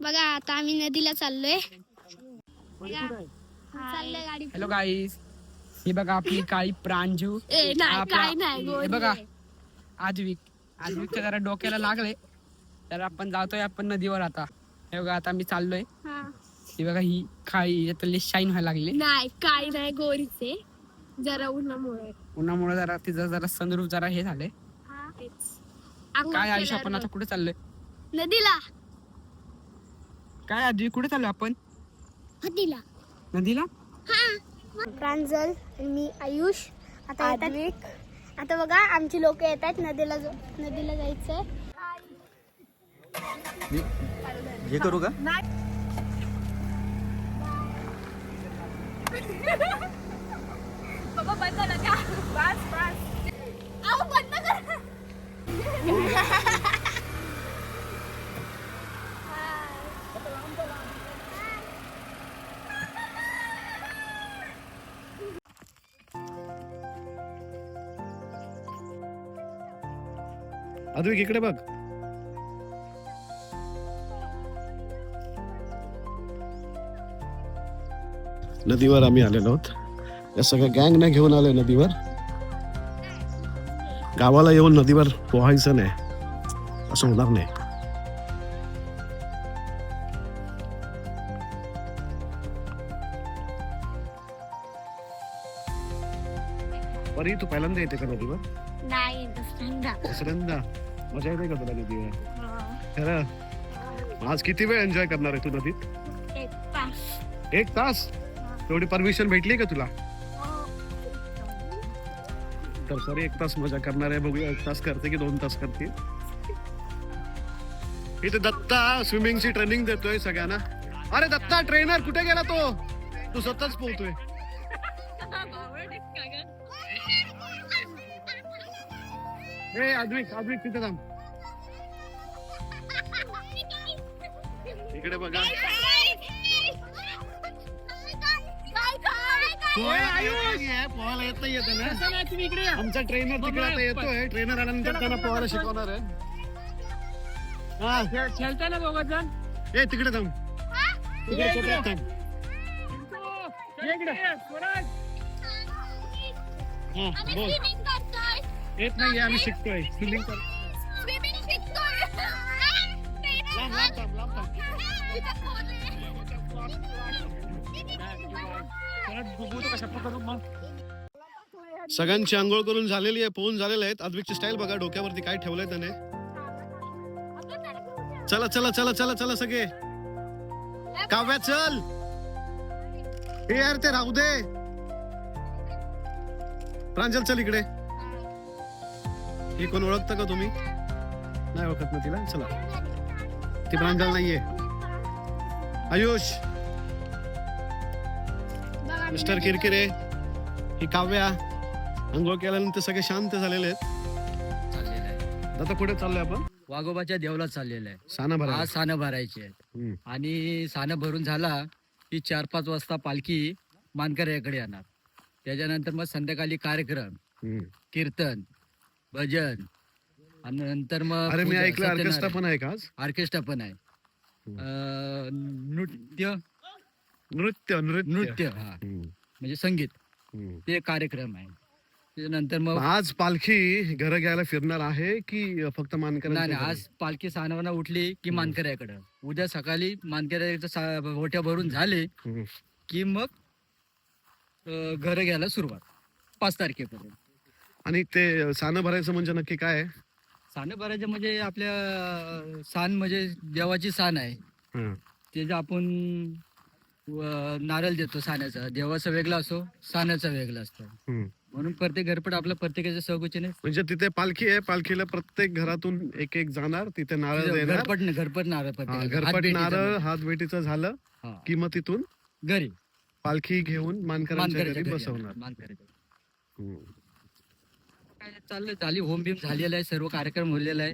बघा आता आम्ही नदीला चाललोय. गाडी. हॅलो गाईस, ही बघा आपली काळी प्रांजू. काय नाही हे बघा आजविकच्या जरा डोक्याला लागले तर आपण जातोय आपण नदीवर आता. हे बघा आता मी चाललोय. ही बघा ही काळी यातली शाईन व्हायला लागली. नाही काय नाही गोरीचे जरा उन्हामुळे जरा तिचं जरा सनरूप जरा हे झालंय. काय आयुष्य आपण आता कुठे चाललोय? नदीला. काय आजी कुठे चाललोय आपण? नदीला. प्रांजल, मी आयुष, आता आता बघा आमची लोक येत आहेत नदीला जायचंय. हे करू का? बाबा बंद नका. बस बंद कर. अद्विक इकडे बघ. नदीवर आम्ही आलेलो आहोत. या सगळ्या गँगने घेऊन आलोय नदीवर. गावाला येऊन नदीवर पोहायचं नाही असं होणार नाही. परी तू पहिल्यांदा येते का नदीवर? नाही दुसऱ्यांदा. मजा येते का तुला नदीवर? खरं? आज किती वेळ एन्जॉय करणार आहे तू नदीत? 1 तास. तेवढी परमिशन भेटली का तुला? तर सॉरी 1 तास मजा करणार आहे. बघूया 1 तास करते की 2 तास करते. इथे दत्ता स्विमिंगची ट्रेनिंग देतोय सगळ्यांना. अरे दत्ता ट्रेनर कुठे गेला तो? तू स्वतःच पोहतोय. ए आद्विक तिथे थांब. इकडे बघा. पोहायला येत नाही येत ना. आमचा ट्रेनर तिकडे आता येतोय. ट्रेनर आल्यानंतर त्यांना पोहायला शिकवणार आहे. हा खेळताय ना दोघं जण. ए तिकडे थांब. तिकडे थांब. हा बोल. येत नाही आम्ही शिकतोय स्विमिंग कर. सगळ्यांची आंघोळ करून झालेली आहे. पोहून झालेले आहेत. अद्विकची स्टाईल बघा. डोक्यावरती काय ठेवलंय त्याने. चला चला चला चला चला सगळे. काव्या चल. हे यार ते राहू दे. प्रांजल चल इकडे. ही कोण ओळखता का तुम्ही? नाही ओळखत ना तिला. चला ती प्रांजल नाहीये. आयुष, मिस्टर किरकिरे, ही काव्या. अंघोळ केल्यानंतर सगळे शांत झालेले आहेत. आता पुढे चाललोय आपण वाघोबाच्या देवला चाललेलं आहे. साना भरा. आज सानं भरायची आहे. आणि सानं भरून झाला की 4-5 वाजता पालखी मानकऱ्याकडे येणार. त्याच्यानंतर मग संध्याकाळी कार्यक्रम, कीर्तन, भजन आणि नंतर मग अरे मी ऐकलं ऑर्केस्ट्रा पण आहे का आज? ऑर्केस्ट्रा पण आहे. नृत्य नृत्य नृत्य नृत्य हा म्हणजे संगीत ते कार्यक्रम आहे. त्याच्यानंतर मग आज पालखी घर घ्यायला फिरणार आहे की फक्त मानकर? नाही आज पालखी सानवाना उठली की मानकऱ्याकडे. उद्या सकाळी मानकऱ्याचं ओट्या भरून झाले की मग घर घ्यायला सुरुवात 5 तारखेपर्यंत. आणि ते सानं भरायचं म्हणजे नक्की काय आहे? सानं भरायचं म्हणजे आपल्या सान म्हणजे देवाची सान आहे. त्याचं आपण नारळ देतो साण्याचा. देवाचा वेगळा असो, साण्याचा वेगळा असतो. म्हणून प्रत्येक घरपट आपल्या प्रत्येकाच्या सहकुचीने. म्हणजे तिथे पालखी आहे. पालखीला प्रत्येक घरातून एक जाणार. तिथे नारळ देणार. घरपट नारळ. घरपट नारळ हात भेटीचं झालं की मग तिथून घरी पालखी घेऊन मानकऱ्यांच्या घरी बसवणार. चाललं झाली. होम बीम झालेला आहे. सर्व कार्यक्रम झालेला आहे.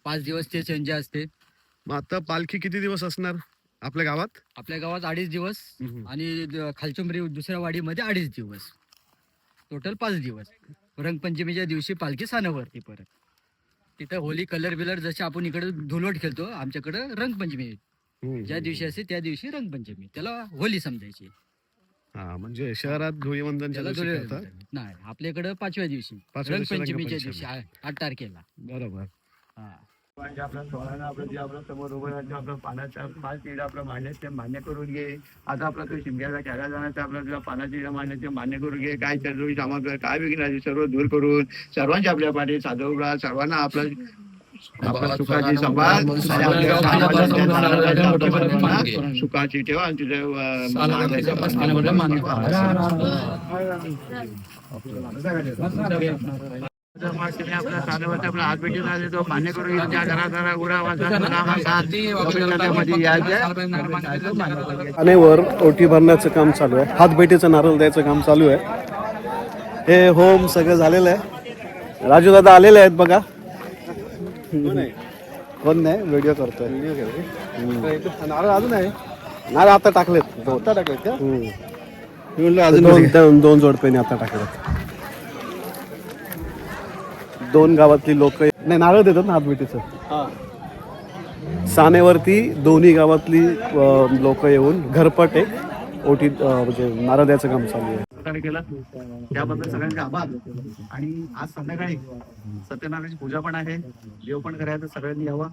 5 दिवस ते एन्जॉय असते. मग आता पालखी किती दिवस असणार आपल्या गावात? आपल्या गावात 2.5 दिवस आणि खालचुंबरी दुसऱ्या वाडीमध्ये 2.5 दिवस. टोटल 5 दिवस. रंगपंचमीच्या दिवशी पालखी सानावरती परत. तिथं होली कलर बिलर जसे आपण इकडे धुलवट खेळतो, आमच्याकडे रंगपंचमी ज्या दिवशी असते त्या दिवशी रंगपंचमी, त्याला होली समजायची. हा म्हणजे शहरात धुळीवंदनच्या त्याला दिवशी धुळे करतात. नाही, आपल्याकडे 5व्या दिवशी, पाचव्या दिवशी रंगपंचमीच्या रंगपंचमी. दिवशी 8 तारखेला. बरोबर. हा. आपल्या सोळाला आपलं जे आपलं समोर उभं राहतं आपलं पानाचा 5 तिडा आपलं मान्य मान्य करून घे. आता आपला तो शिमग्याचा खेळा जाण्याचा आपला तुला पानाची मान्य मान्य करून घे. काय चर्चोळी सामग्री काय विघ्न सर्व दूर करून सर्वांच्या आपल्या पाठी साधवला सर्वांना आपलं आपल्या सुखाची संभाळ आणि आपल्या समाजाच्या सुखाची ठेवा आणि तुझ्या आपला साधवाचा आपला हात भेटी झाले तो मान्य करून घे. त्या घराघरा आनेवर ओटी भरण्याचं काम चालू आहे. हातभेटीचं नारळ द्यायचं काम चालू आहे. हे होम सगळं झालेलं आहे. राजू दादा आलेले आहेत बघा. कोण नाही, व्हिडिओ करतोय. नारळ अजून आहे. नारळ आता टाकलेत. आता टाकलेत का? अजून दोन जोडपेने आता टाकलेत. 2 गावातली लोक नाही नारळ देतात ना हातभेटीचं. सानेवरती दोन्ही गावातली लोक येऊन घरपट एक ओटी म्हणजे नारळ द्यायचं काम चालू आहे. केलं त्याबद्दल सगळ्यांचे आभार. आणि आज संध्याकाळी सत्यनारायणाची पूजा पण आहे, देव पण करायचं, सगळ्यांनी यावं.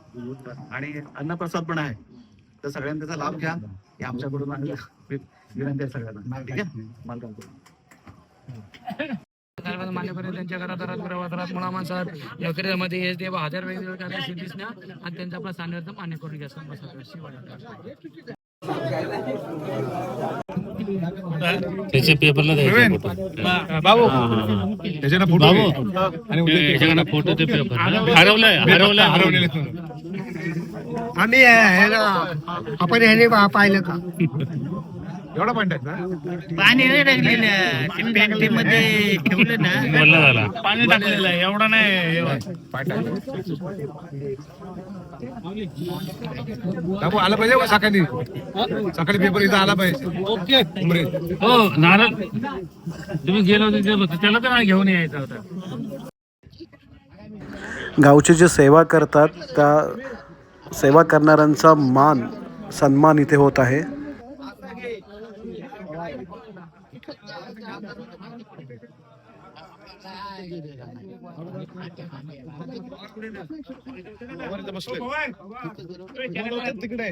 आणि अन्नप्रसाद पण आहे, तर सगळ्यांनी त्याचा लाभ घ्या. हे आमच्याकडून विनंती आहे सगळ्यांना. ठीक आहे. मान्य करून त्यांच्या घरात मुळा माणसात नोकरीमध्ये हे देव हजार वेगवेगळ्या सिद्धीस ना आणि त्यांचा आपला स्थानार्थ मान्य करून घ्या. त्याच्या पेपरला बाबू फोटो ते पेपर हरवलाय. आम्ही आपण ह्याने पाहिलं का एवढा पण पाणी नाही टाकलेलं पेंटीमध्ये ठेवलं ना, बोलला झाला पाणी टाकलेलं आहे एवढा नाही. आला पाहिजे सकाळी सकाळी पेपर इथं आला पाहिजे. हो नारळ तुम्ही गेलो होते त्याला तर घेऊन यायचा होता. गावचे जे सेवा करतात त्या सेवा करणाऱ्यांचा मान सन्मान इथे होत आहे. तिकडे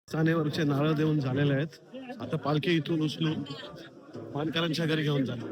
सानेवरचे नारळ देऊन झालेले आहेत. आता पालखी इथून उचलून मानकरांच्या घरी घेऊन जाणार.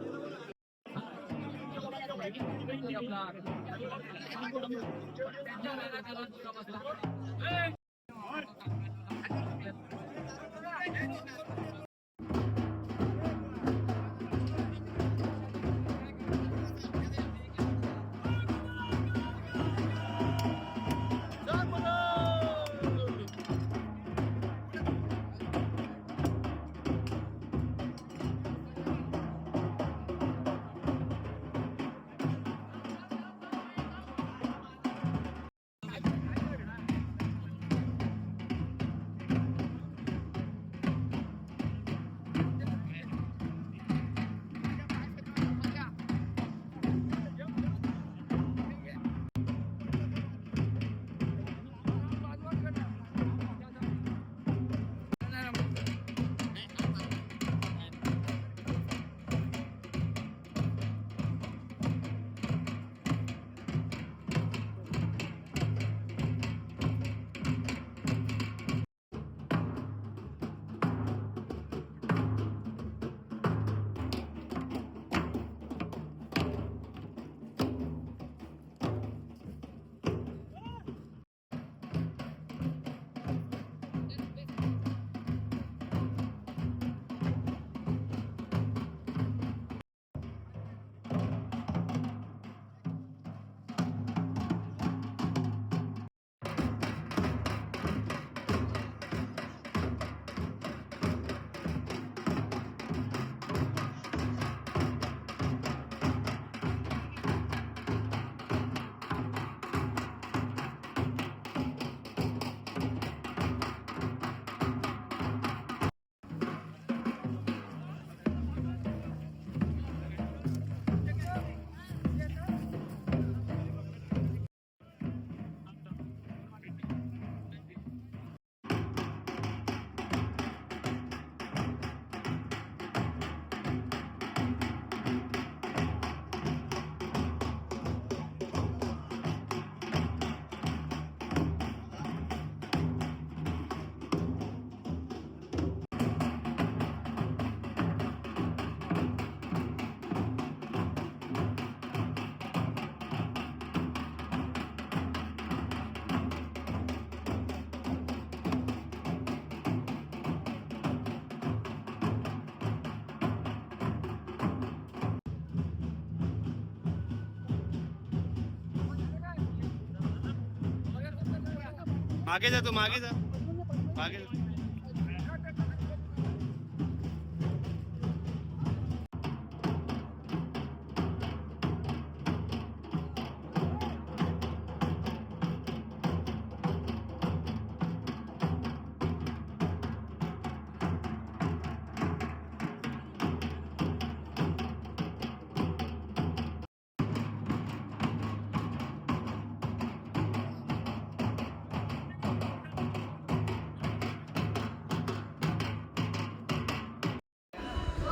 मागे जा तू, मागे जा, मागे जा.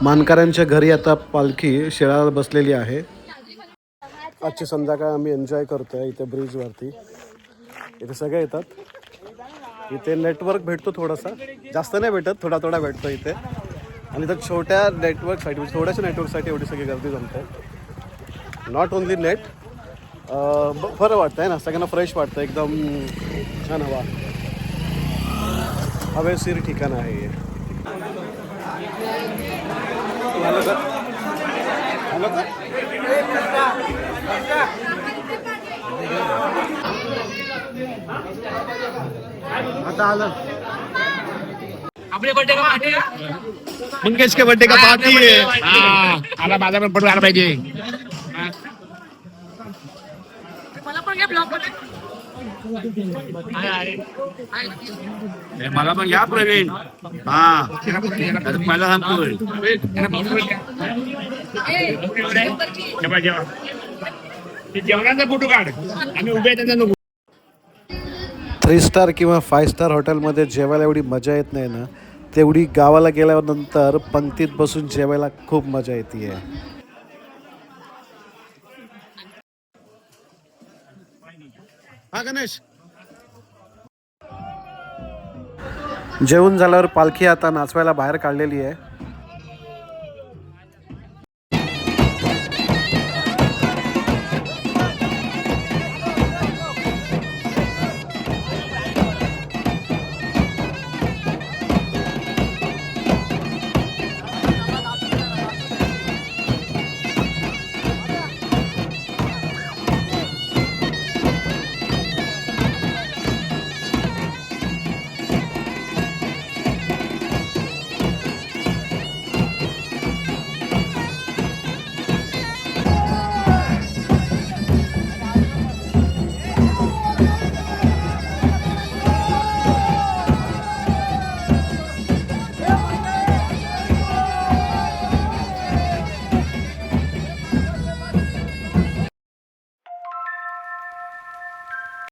मानकऱ्यांच्या घरी आता पालखी शेळाला बसलेली आहे. आजची संध्याकाळ आम्ही एन्जॉय करतोय इथे ब्रिजवरती. इथे सगळे येतात. इथे नेटवर्क भेटतो थोडासा, जास्त नाही भेटत, थोडा थोडा भेटतो इथे. आणि इथं छोट्या नेटवर्कसाठी म्हणजे थोड्याशा नेटवर्कसाठी एवढी सगळी गर्दी जमते. नॉट ओनली नेट, बरं वाटतं आहे ना, सगळ्यांना फ्रेश वाटतं, एकदम छान हवा, हवेशीर ठिकाण आहे हे. आता आलं आपले बर्थडे का पार्टी मंगेश के बर्थडे का पार्टी है. आला माझा पण पडू आला पाहिजे. मला पण घ्या ब्लॉग मध्ये. मला पण घ्या प्रवीण. हा मला सांगतोय जेवणाचा फोटो काढ, आम्ही उभे त्यांचा नको. 3 स्टार किंवा 5 स्टार हॉटेलमध्ये जेवायला एवढी मजा येत नाही ना, तेवढी गावाला गेल्यानंतर पंक्तीत बसून जेवायला खूप मजा येते. हा गणेश. जेवून झाल्यावर पालखी आता नाचवायला बाहेर काढलेली आहे.